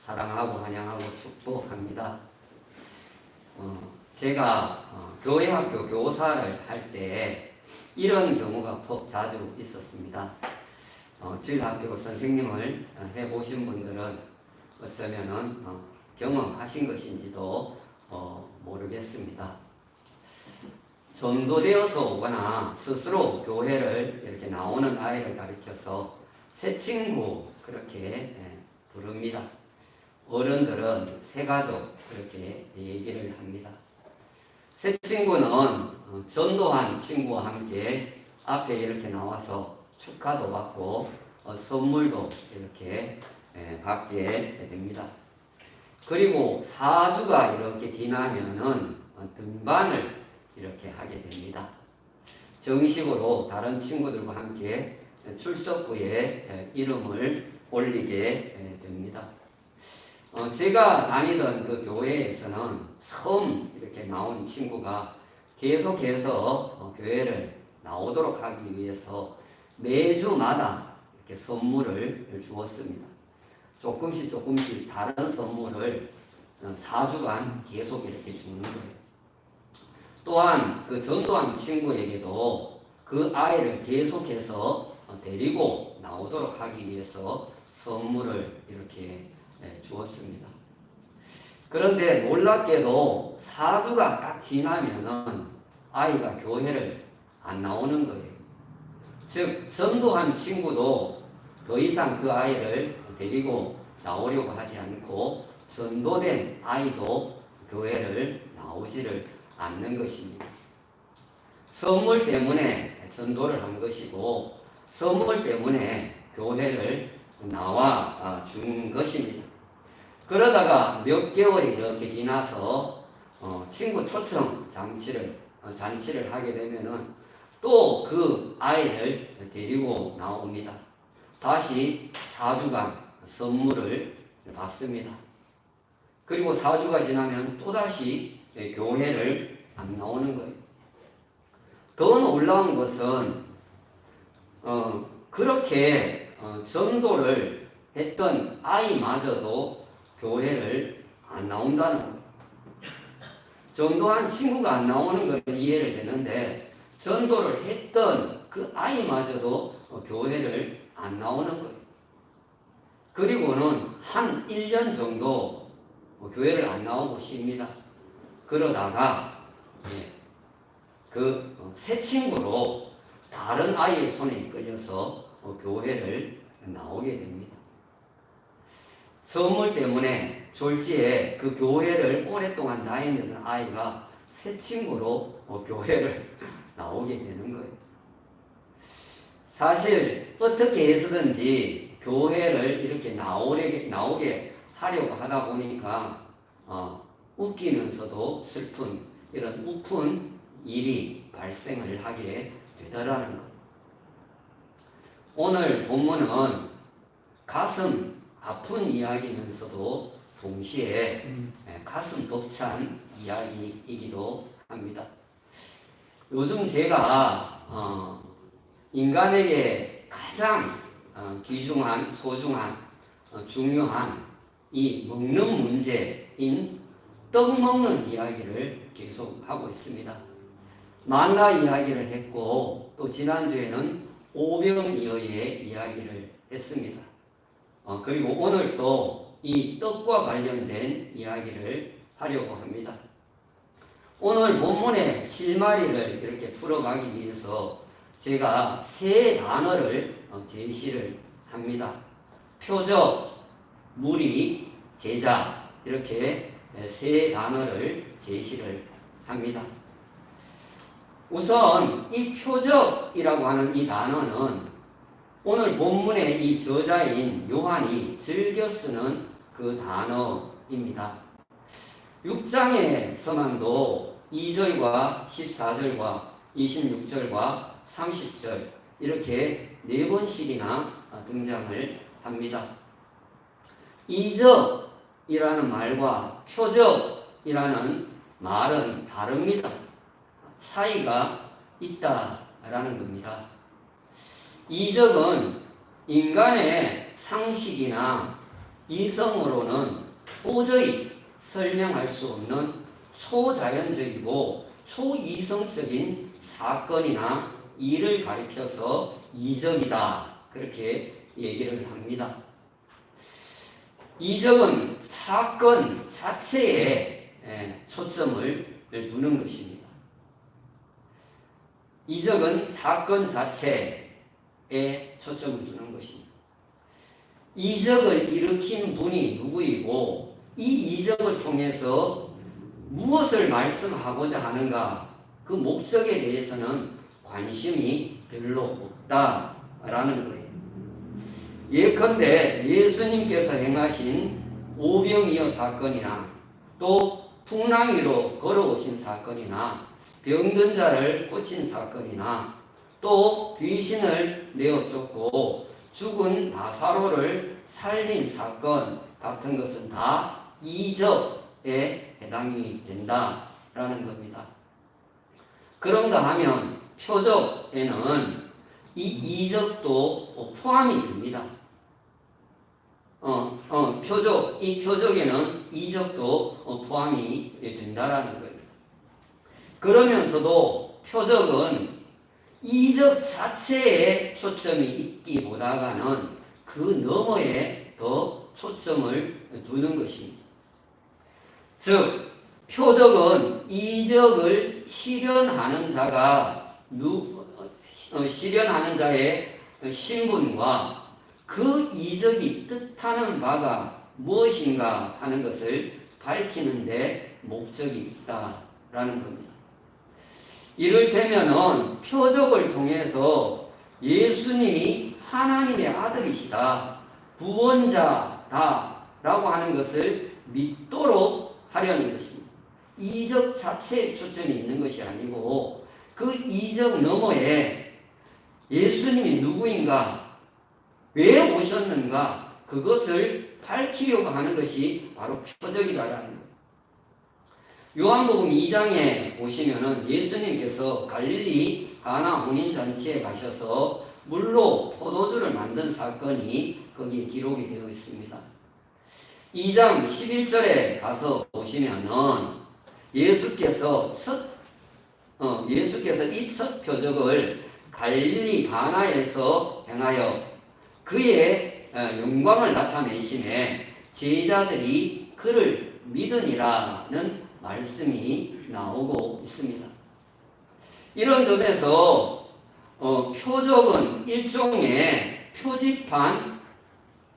사랑하고 환영하고 축복합니다. 제가 교회학교 교사를 할 때 이런 경우가 자주 있었습니다. 주일학교 선생님을 해보신 분들은 어쩌면은 경험하신 것인지도 모르겠습니다. 전도되어서 오거나 스스로 교회를 이렇게 나오는 아이를 가리켜서 새 친구 그렇게 부릅니다. 어른들은 새 가족 그렇게 얘기를 합니다. 새 친구는 전도한 친구와 함께 앞에 이렇게 나와서 축하도 받고 선물도 이렇게 받게 됩니다. 그리고 4주가 이렇게 지나면은 등반을 이렇게 하게 됩니다. 정식으로 다른 친구들과 함께 출석부에 이름을 올리게 됩니다. 제가 다니던 그 교회에서는 처음 이렇게 나온 친구가 계속해서 교회를 나오도록 하기 위해서 매주마다 이렇게 선물을 주었습니다. 조금씩 다른 선물을 4주간 계속 이렇게 주는 거예요. 또한 그 전도한 친구에게도 그 아이를 계속해서 데리고 나오도록 하기 위해서 선물을 이렇게 주었습니다. 그런데 놀랍게도 4주가 딱 지나면은 아이가 교회를 안 나오는 거예요. 즉 전도한 친구도 더 이상 그 아이를 데리고 나오려고 하지 않고 전도된 아이도 교회를 나오지를 않는 것입니다. 선물 때문에 전도를 한 것이고 선물 때문에 교회를 나와 준 것입니다. 그러다가 몇 개월이 이렇게 지나서 친구 초청 잔치를 하게 되면은 또 그 아이를 데리고 나옵니다. 다시 4주간 선물을 받습니다. 그리고 4주가 지나면 또다시 교회를 안 나오는 거예요. 더 놀라운 것은 그렇게 전도를 했던 아이마저도 교회를 안 나온다는 거예요. 전도한 친구가 안 나오는 건 이해를 되는데 전도를 했던 그 아이마저도 교회를 안 나오는 거예요. 그리고는 한 1년 정도 교회를 안 나오고 쉽니다. 그러다가 그 새 친구로 다른 아이의 손에 끌려서 교회를 나오게 됩니다. 선물 때문에 졸지에 그 교회를 오랫동안 다니는 아이가 새 친구로 교회를 나오게 되는 거예요. 사실 어떻게 해서든지 교회를 이렇게 나오게 하려고 하다 보니까 웃기면서도 슬픈 이런 우픈 일이 발생을 하게 되더라는 것. 오늘 본문은 가슴 아픈 이야기면서도 동시에 가슴 벅찬 이야기이기도 합니다. 요즘 제가 인간에게 가장 귀중한, 소중한, 중요한 이 먹는 문제인 떡 먹는 이야기를 계속 하고 있습니다. 만나 이야기를 했고 또 지난주에는 오병이어의 이야기를 했습니다. 그리고 오늘 또 이 떡과 관련된 이야기를 하려고 합니다. 오늘 본문의 실마리를 이렇게 풀어가기 위해서 제가 세 단어를 제시를 합니다. 표적, 무리, 제자 이렇게 세 단어를 제시를 합니다. 우선 이 표적이라고 하는 이 단어는 오늘 본문의 이 저자인 요한이 즐겨 쓰는 그 단어입니다. 6장에서만도 2절과 14절과 26절과 30절 이렇게 4번씩이나 등장을 합니다. 이적이라는 말과 표적이라는 말은 다릅니다. 차이가 있다라는 겁니다. 이적은 인간의 상식이나 이성으로는 도저히 설명할 수 없는 초자연적이고 초이성적인 사건이나 일을 가리켜서 이적이다. 그렇게 얘기를 합니다. 이적은 사건 자체에 초점을 두는 것입니다. 이적은 사건 자체에 초점을 두는 것입니다. 이적을 일으킨 분이 누구이고 이 이적을 통해서 무엇을 말씀하고자 하는가 그 목적에 대해서는 관심이 별로 없다라는 거예요. 예컨대 예수님께서 행하신 오병이어 사건이나 또 풍랑위로 걸어오신 사건이나 병든 자를 고친 사건이나 또 귀신을 내어 쫓고 죽은 나사로를 살린 사건 같은 것은 다 이적에 해당이 된다라는 겁니다. 그런가 하면 표적에는 이 이적도 포함이 됩니다. 이 표적에는 이적도 포함이 된다라는 거예요. 그러면서도 표적은 이적 자체에 초점이 있기보다는 그 너머에 더 초점을 두는 것입니다. 즉, 표적은 이적을 실현하는 실현하는 자의 신분과 그 이적이 뜻하는 바가 무엇인가 하는 것을 밝히는 데 목적이 있다라는 겁니다. 이를테면은 표적을 통해서 예수님이 하나님의 아들이시다, 구원자다 라고 하는 것을 믿도록 하려는 것입니다. 이적 자체에 초점이 있는 것이 아니고 그 이적 너머에 예수님이 누구인가, 왜 오셨는가 그것을 밝히려고 하는 것이 바로 표적이다라는 거예요. 요한복음 2장에 보시면은 예수님께서 갈릴리 가나 혼인잔치에 가셔서 물로 포도주를 만든 사건이 거기에 기록이 되어 있습니다. 2장 11절에 가서 보시면은 예수께서 이 첫 표적을 갈릴리 가나에서 행하여 그의 영광을 나타내심에 제자들이 그를 믿으니라는 말씀이 나오고 있습니다. 이런 점에서 표적은 일종의 표지판,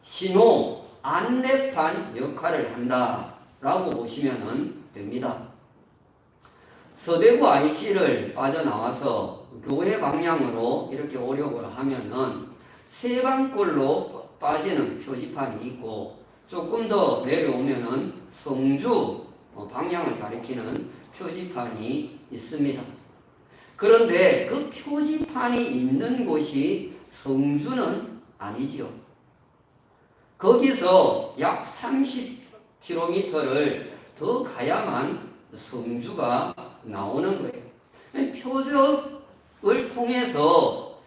신호, 안내판 역할을 한다라고 보시면 됩니다. 서대구 IC를 빠져나와서 교회 방향으로 이렇게 오려고 하면은 세 방꼴로 빠지는 표지판이 있고 조금 더 내려오면은 성주 방향을 가리키는 표지판이 있습니다. 그런데 그 표지판이 있는 곳이 성주는 아니지요. 거기서 약 30km를 더 가야만 성주가 나오는 거예요. 표적을 통해서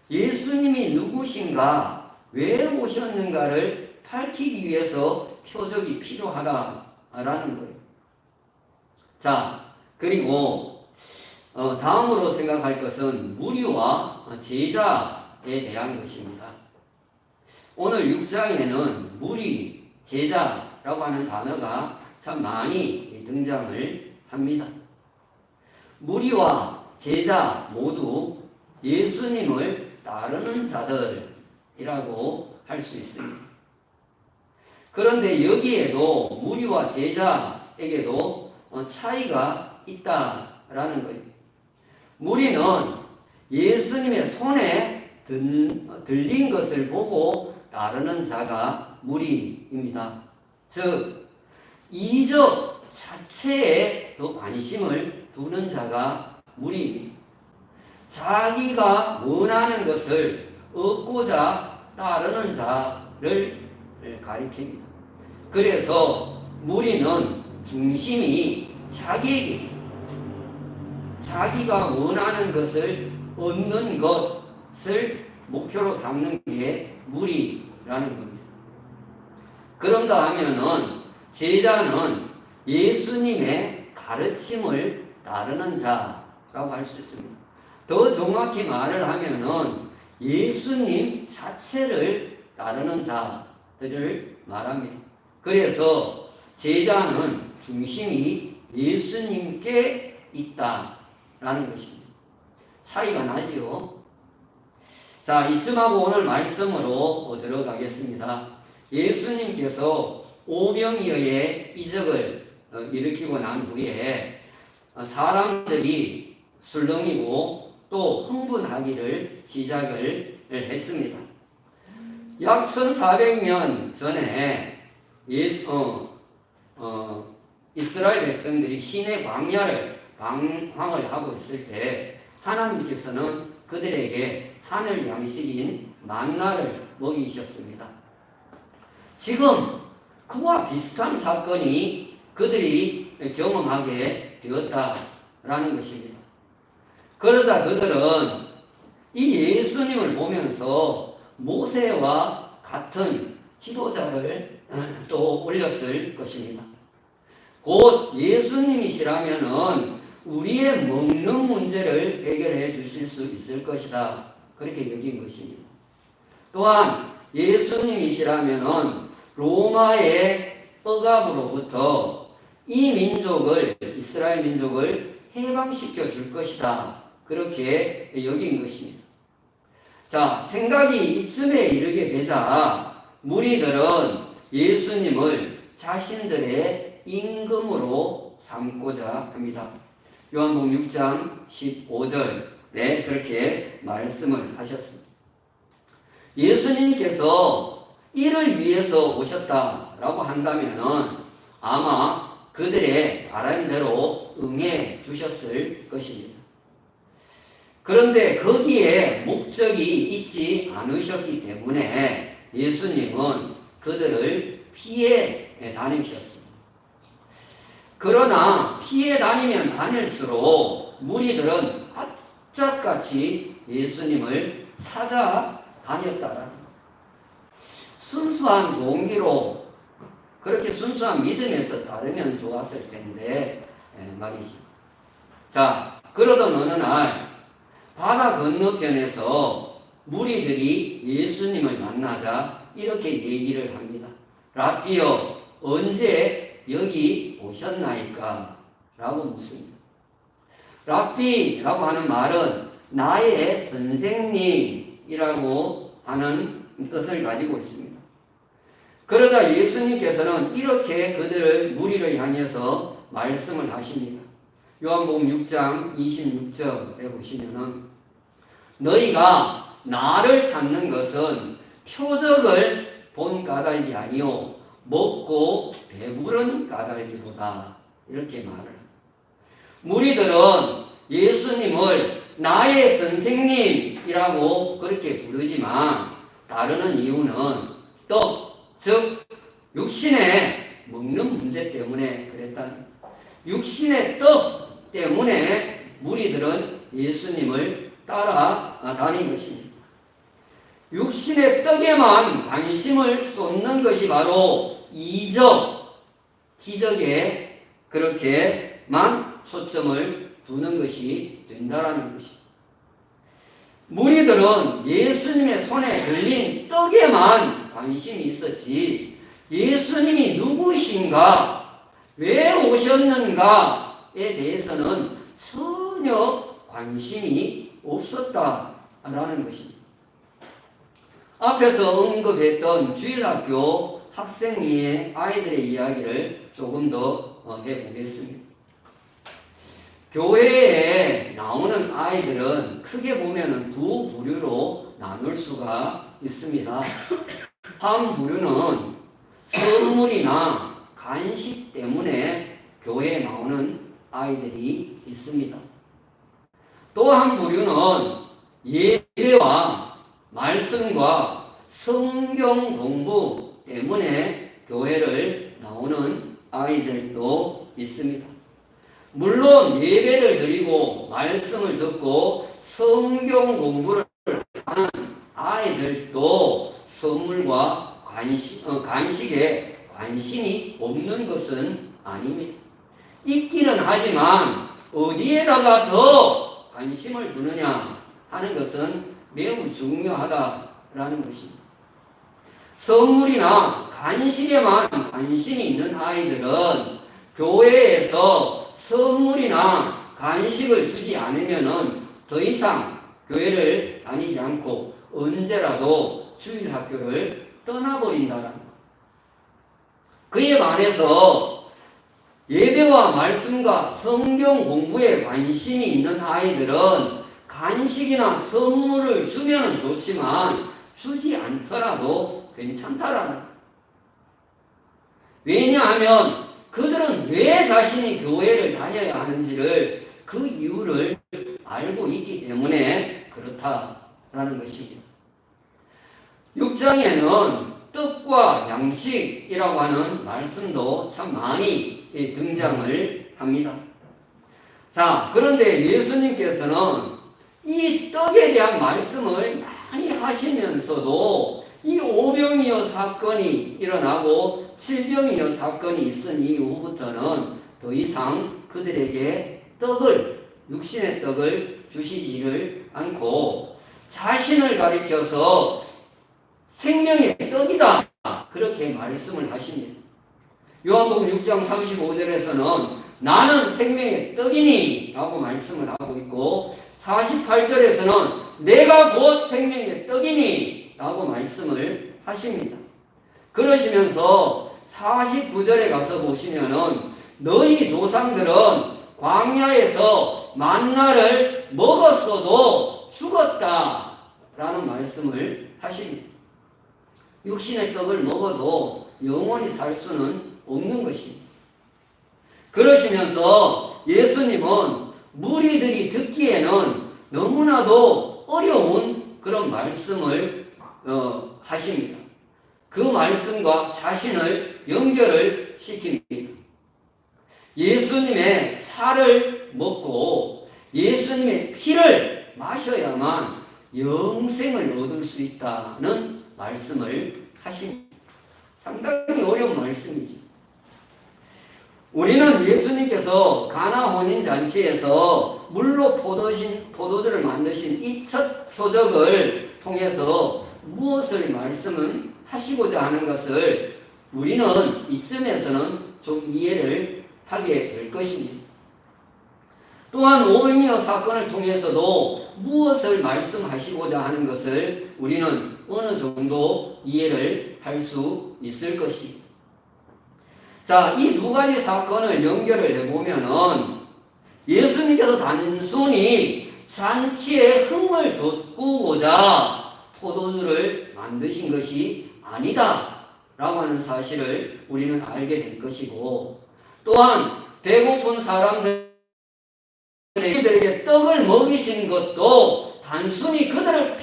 예수님이 누구신가, 왜 오셨는가를 밝히기 위해서 표적이 필요하다라는 거예요. 자, 그리고 다음으로 생각할 것은 무리와 제자에 대한 것입니다. 오늘 6장에는 무리, 제자라고 하는 단어가 참 많이 등장을 합니다. 무리와 제자 모두 예수님을 따르는 자들이라고 할 수 있습니다. 그런데 여기에도 무리와 제자에게도 차이가 있다라는 거예요. 무리는 예수님의 손에 들린 것을 보고 따르는 자가 무리입니다. 즉, 이적 자체에 더 관심을 두는 자가 무리입니다. 자기가 원하는 것을 얻고자 따르는 자를 가리킵니다. 그래서 무리는 중심이 자기에게 있습니다. 자기가 원하는 것을 얻는 것을 목표로 삼는 게 무리라는 겁니다. 그런가 하면은 제자는 예수님의 가르침을 따르는 자라고 할 수 있습니다. 더 정확히 말을 하면은 예수님 자체를 따르는 자들을 말합니다. 그래서 제자는 중심이 예수님께 있다라는 것입니다. 차이가 나지요. 자, 이쯤하고 오늘 말씀으로 들어가겠습니다. 예수님께서 오병이어의 이적을 일으키고 난 후에 사람들이 술렁이고 또 흥분하기를 시작을 했습니다. 약 1400년 전에 이스라엘 백성들이 시내 광야를 방황을 하고 있을 때 하나님께서는 그들에게 하늘 양식인 만나를 먹이셨습니다. 지금 그와 비슷한 사건이 그들이 경험하게 되었다라는 것입니다. 그러자 그들은 이 예수님을 보면서 모세와 같은 지도자를 또 올렸을 것입니다. 곧 예수님이시라면은 우리의 먹는 문제를 해결해 주실 수 있을 것이다. 그렇게 여긴 것입니다. 또한 예수님이시라면은 로마의 억압으로부터 이 민족을, 이스라엘 민족을 해방시켜 줄 것이다. 그렇게 여긴 것입니다. 자, 생각이 이쯤에 이르게 되자 무리들은 예수님을 자신들의 임금으로 삼고자 합니다. 요한복음 6장 15절에 그렇게 말씀을 하셨습니다. 예수님께서 이를 위해서 오셨다라고 한다면은 아마 그들의 바람대로 응해 주셨을 것입니다. 그런데 거기에 목적이 있지 않으셨기 때문에 예수님은 그들을 피해 다니셨습니다. 그러나 피해 다니면 다닐수록 무리들은 악착같이 예수님을 찾아다녔다라는 순수한 동기로 그렇게 순수한 믿음에서 따르면 좋았을 텐데 말이지. 자, 그러던 어느 날 바다 건너편에서 무리들이 예수님을 만나자 이렇게 얘기를 합니다. 라비여, 언제 여기 오셨나이까? 라고 묻습니다. 라비라고 하는 말은 나의 선생님이라고 하는 뜻을 가지고 있습니다. 그러자 예수님께서는 이렇게 그들을 무리를 향해서 말씀을 하십니다. 요한복음 6장 26절에 보시면은 너희가 나를 찾는 것은 표적을 본 까닭이 아니요 먹고 배부른 까닭이로다. 이렇게 말을 합니다. 무리들은 예수님을 나의 선생님이라고 그렇게 부르지만 따르는 이유는 떡, 즉 육신의 먹는 문제 때문에 그랬다는 육신의 떡 때문에 무리들은 예수님을 따라다닌 것입니다. 육신의 떡에만 관심을 쏟는 것이 바로 이적, 기적에 그렇게만 초점을 두는 것이 된다라는 것입니다. 무리들은 예수님의 손에 들린 떡에만 관심이 있었지 예수님이 누구신가, 왜 오셨는가에 대해서는 전혀 관심이 없었다라는 것입니다. 앞에서 언급했던 주일학교 학생의 아이들의 이야기를 조금 더 해보겠습니다. 교회에 나오는 아이들은 크게 보면 두 부류로 나눌 수가 있습니다. 한 부류는 선물이나 간식 때문에 교회에 나오는 아이들이 있습니다. 또 한 부류는 예배와 말씀과 성경 공부 때문에 교회를 나오는 아이들도 있습니다. 물론 예배를 드리고 말씀을 듣고 성경 공부를 하는 아이들도 선물과 간식에 관심이 없는 것은 아닙니다. 있기는 하지만 어디에다가 더 관심을 두느냐 하는 것은 매우 중요하다라는 것입니다. 선물이나 간식에만 관심이 있는 아이들은 교회에서 선물이나 간식을 주지 않으면은 더 이상 교회를 다니지 않고 언제라도 주일 학교를 떠나버린다라는 것. 그에 반해서 예배와 말씀과 성경 공부에 관심이 있는 아이들은 간식이나 선물을 주면 좋지만 주지 않더라도 괜찮다라는 거예요. 왜냐하면 그들은 왜 자신이 교회를 다녀야 하는지를 그 이유를 알고 있기 때문에 그렇다라는 것입니다. 6장에는 떡과 양식이라고 하는 말씀도 참 많이 등장을 합니다. 자, 그런데 예수님께서는 이 떡에 대한 말씀을 많이 하시면서도 이 오병이어 사건이 일어나고 칠병이어 사건이 있은 이후부터는 더 이상 그들에게 육신의 떡을 주시지를 않고 자신을 가리켜서 생명의 떡이다 그렇게 말씀을 하십니다. 요한복음 6장 35절에서는 나는 생명의 떡이니 라고 말씀을 하고 있고 48절에서는 내가 곧 생명의 떡이니 라고 말씀을 하십니다. 그러시면서 49절에 가서 보시면은 너희 조상들은 광야에서 만나를 먹었어도 죽었다 라는 말씀을 하십니다. 육신의 떡을 먹어도 영원히 살 수는 없는 것입니다. 그러시면서 예수님은 무리들이 듣기에는 너무나도 어려운 그런 말씀을 하십니다. 그 말씀과 자신을 연결을 시킵니다. 예수님의 살을 먹고 예수님의 피를 마셔야만 영생을 얻을 수 있다는 말씀을 하십니다. 상당히 어려운 말씀이지. 우리는 예수님께서 가나 혼인잔치에서 물로 포도주를 만드신 이 첫 표적을 통해서 무엇을 말씀은 하시고자 하는 것을 우리는 이쯤에서는 좀 이해를 하게 될 것입니다. 또한 오병이어 사건을 통해서도 무엇을 말씀하시고자 하는 것을 우리는 어느 정도 이해를 할 수 있을 것입니다. 자, 이 두 가지 사건을 연결을 해보면은 예수님께서 단순히 잔치의 흥을 돋구고자 포도주를 만드신 것이 아니다 라고 하는 사실을 우리는 알게 될 것이고, 또한 배고픈 사람들에게 떡을 먹이신 것도 단순히 그들의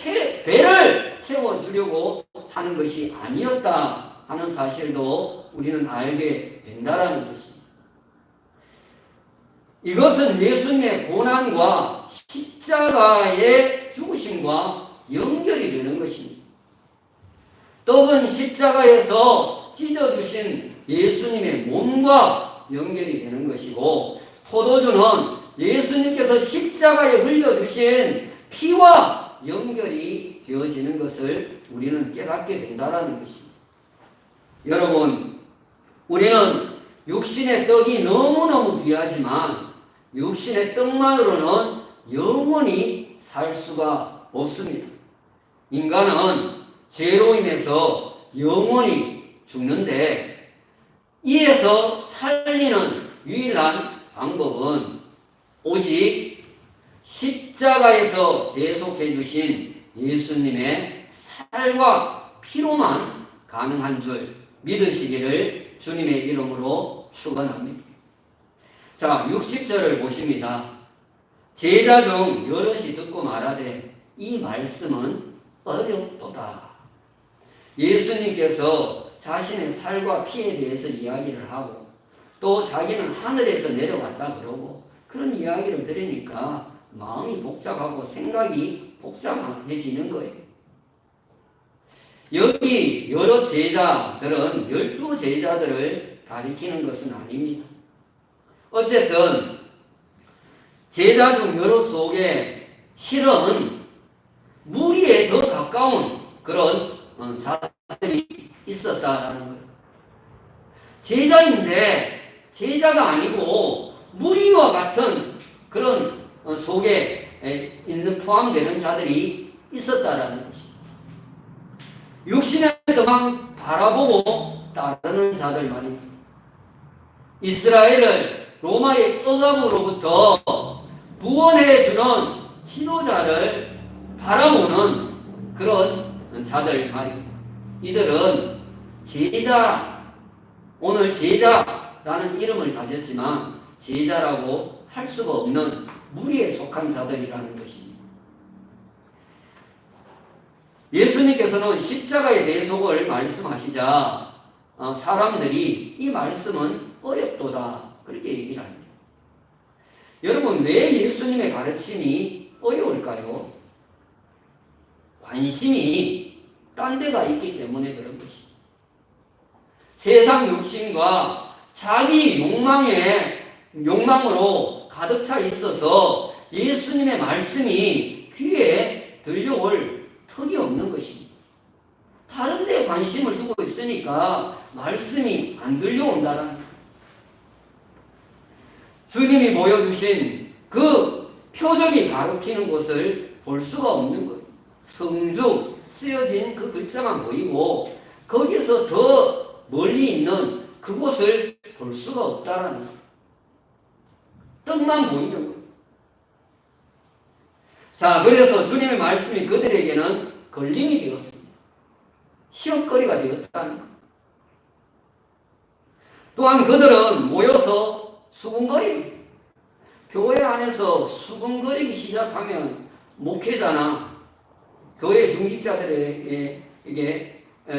배를 채워주려고 하는 것이 아니었다 하는 사실도 우리는 알게 된다라는 것입니다. 이것은 예수님의 고난과 십자가의 죽으심과 연결이 되는 것입니다. 떡은 십자가에서 찢어주신 예수님의 몸과 연결이 되는 것이고, 포도주는 예수님께서 십자가에 흘려주신 피와 연결이 되어지는 것을 우리는 깨닫게 된다라는 것입니다. 여러분, 우리는 육신의 떡이 너무너무 귀하지만 육신의 떡만으로는 영원히 살 수가 없습니다. 인간은 죄로 인해서 영원히 죽는데, 이에서 살리는 유일한 방법은 오직 십자가에서 대속해 주신 예수님의 살과 피로만 가능한 줄 믿으시기를 주님의 이름으로 축원합니다. 자, 60절을 보십니다. 제자 중 여럿이 듣고 말하되 이 말씀은 어렵도다. 예수님께서 자신의 살과 피에 대해서 이야기를 하고 또 자기는 하늘에서 내려왔다 그러고 그런 이야기를 들으니까 마음이 복잡하고 생각이 복잡해지는 거예요. 여기 여러 제자들은 12제자들을 가리키는 것은 아닙니다. 어쨌든 제자 중 여러 속에 실은 무리에 더 가까운 그런 자들이 있었다라는 거예요. 제자인데 제자가 아니고 무리와 같은 그런 속에 있는 포함되는 자들이 있었다라는 것입니다. 육신의 등만 바라보고 따르는 자들 말입니다. 이스라엘을 로마의 억압으로부터 구원해주는 지도자를 바라보는 그런 자들 말입니다. 이들은 제자, 오늘 제자라는 이름을 가졌지만 제자라고 할 수가 없는 무리에 속한 자들이라는 것입니다. 예수님께서는 십자가의 대속을 말씀하시자 사람들이 이 말씀은 어렵도다 그렇게 얘기를 합니다. 여러분, 왜 예수님의 가르침이 어려울까요? 관심이 딴 데가 있기 때문에 그런 것입니다. 세상 욕심과 자기 욕망으로 가득 차 있어서 예수님의 말씀이 귀에 들려올 턱이 없는 것입니다. 다른 데 관심을 두고 있으니까 말씀이 안 들려온다는 거예요. 주님이 보여주신 그 표적이 가리키는 것을 볼 수가 없는 거예요. 성주 쓰여진 그 글자만 보이고 거기서 더 멀리 있는 그곳을 볼 수가 없다라는 거예요. 뜻만 보이는 거예요. 자, 그래서 주님의 말씀이 그들에게는 걸림이 되었습니다. 시험거리가 되었다는 거예요. 또한 그들은 모여서 수군거립니다. 교회 안에서 수군거리기 시작하면 목회자나 교회 중직자들에게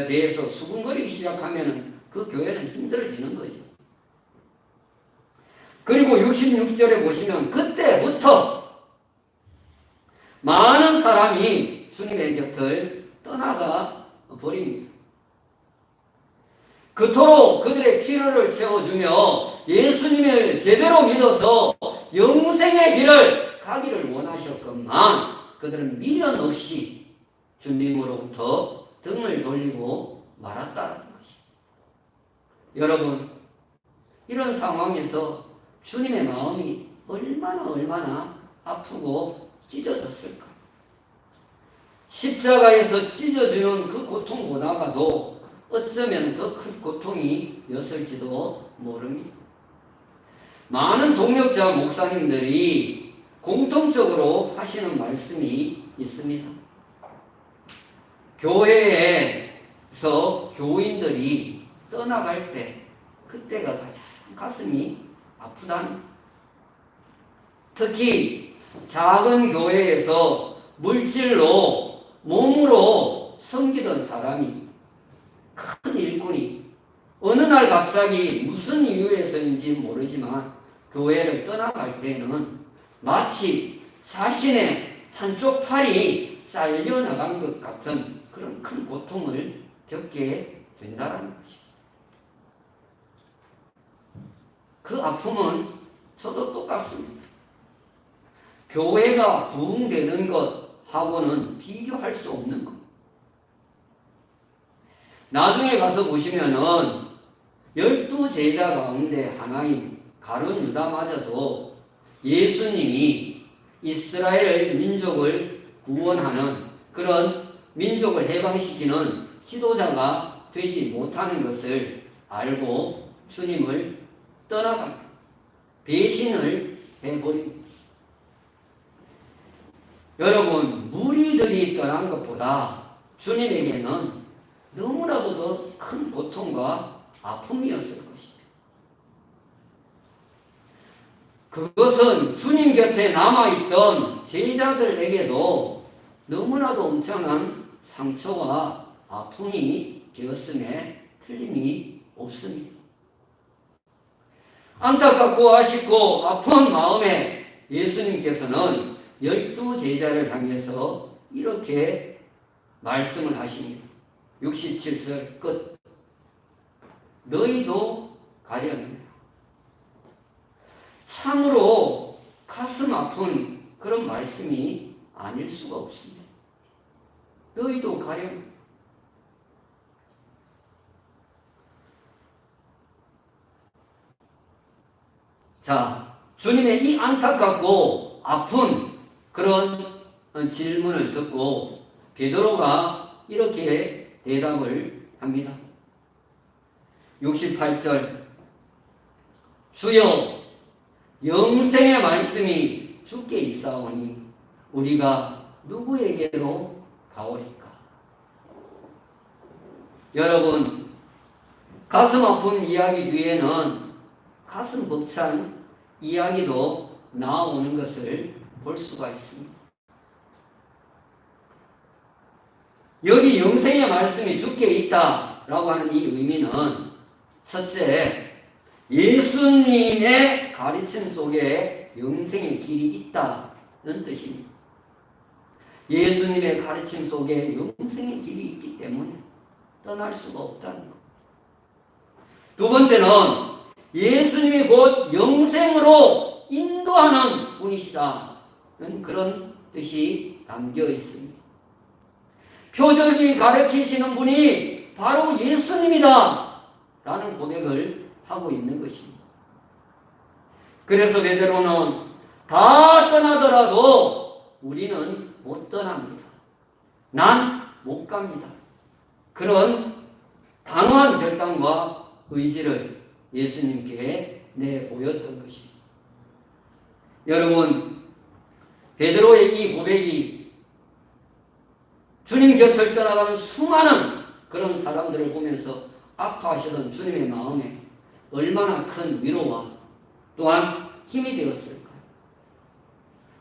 대해서 수군거리기 시작하면 그 교회는 힘들어지는 거죠. 그리고 66절에 보시면 그때부터 많은 사람이 주님의 곁을 떠나가 버립니다. 그토록 그들의 필요를 채워주며 예수님을 제대로 믿어서 영생의 길을 가기를 원하셨건만 그들은 미련 없이 주님으로부터 등을 돌리고 말았다는 것입니다. 여러분, 이런 상황에서 주님의 마음이 얼마나 아프고 찢어졌을까? 십자가에서 찢어지는 그 고통보다도 어쩌면 더 큰 고통이었을지도 모릅니다. 많은 동역자 목사님들이 공통적으로 하시는 말씀이 있습니다. 교회에서 교인들이 떠나갈 때 그때가 가장 가슴이 아프다는, 특히 작은 교회에서 물질로 몸으로 섬기던 사람이, 큰 일꾼이 어느 날 갑자기 무슨 이유에서인지 모르지만 교회를 떠나갈 때는 마치 자신의 한쪽 팔이 잘려나간 것 같은 그런 큰 고통을 겪게 된다는 것입니다. 그 아픔은 저도 똑같습니다. 교회가 부흥되는 것하고는 비교할 수 없는 것. 나중에 가서 보시면은 12제자 가운데 하나인 가룟 유다마저도 예수님이 이스라엘 민족을 구원하는 그런 민족을 해방시키는 지도자가 되지 못하는 것을 알고 주님을 떠나갑니다. 배신을 해버립니다. 여러분, 무리들이 떠난 것보다 주님에게는 너무나도 더 큰 고통과 아픔이었을 것입니다. 그것은 주님 곁에 남아있던 제자들에게도 너무나도 엄청난 상처와 아픔이 되었음에 틀림이 없습니다. 안타깝고 아쉽고 아픈 마음에 예수님께서는 12제자를 향해서 이렇게 말씀을 하십니다. 67절 끝. 너희도 가련. 참으로 가슴 아픈 그런 말씀이 아닐 수가 없습니다. 너희도 가련. 자, 주님의 이 안타깝고 아픈 그런 질문을 듣고 베드로가 이렇게 대답을 합니다. 68절 주여 영생의 말씀이 주께 있사오니 우리가 누구에게로 가오리까? 여러분, 가슴 아픈 이야기 뒤에는 가슴 벅찬 이야기도 나오는 것을 볼 수가 있습니다. 여기 영생의 말씀이 주께 있다라고 하는 이 의미는 첫째, 예수님의 가르침 속에 영생의 길이 있다는 뜻입니다. 예수님의 가르침 속에 영생의 길이 있기 때문에 떠날 수가 없다는 것. 두 번째는 예수님이 곧 영생으로 인도하는 분이시다는 그런 뜻이 담겨 있습니다. 표적이 가르치시는 분이 바로 예수님이다 라는 고백을 하고 있는 것입니다. 그래서 베드로는 다 떠나더라도 우리는 못 떠납니다. 난 못 갑니다. 그런 단호한 결단과 의지를 예수님께 내보였던 것입니다. 여러분, 베드로의 이 고백이 주님 곁을 떠나가는 수많은 그런 사람들을 보면서 아파하시던 주님의 마음에 얼마나 큰 위로와 또한 힘이 되었을까요?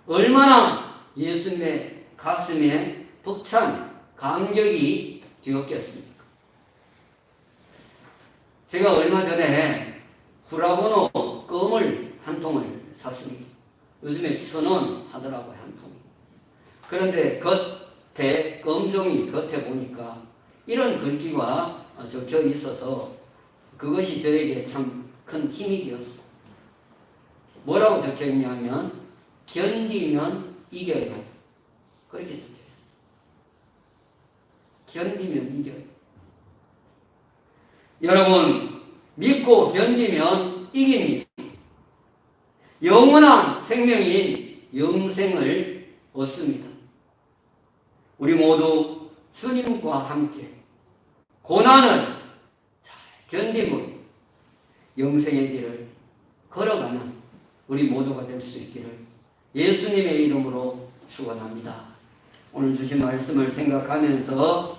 얼마나 예수님의 가슴에 벅찬 감격이 되었겠습니까? 제가 얼마 전에 후라보노 껌을 한 통을 샀습니다. 요즘에 1,000원 하더라고요, 한 통. 그런데 겉에 껌종이 겉에 보니까 이런 글귀가 적혀 있어서 그것이 저에게 참 큰 힘이 되었어요. 뭐라고 적혀 있냐면 견디면 이겨요. 그렇게 적혀 있어요. 견디면 이겨요. 여러분, 믿고 견디면 이깁니다. 영원한 생명인 영생을 얻습니다. 우리 모두 주님과 함께 고난을 잘 견디고 영생의 길을 걸어가는 우리 모두가 될 수 있기를 예수님의 이름으로 축원합니다. 오늘 주신 말씀을 생각하면서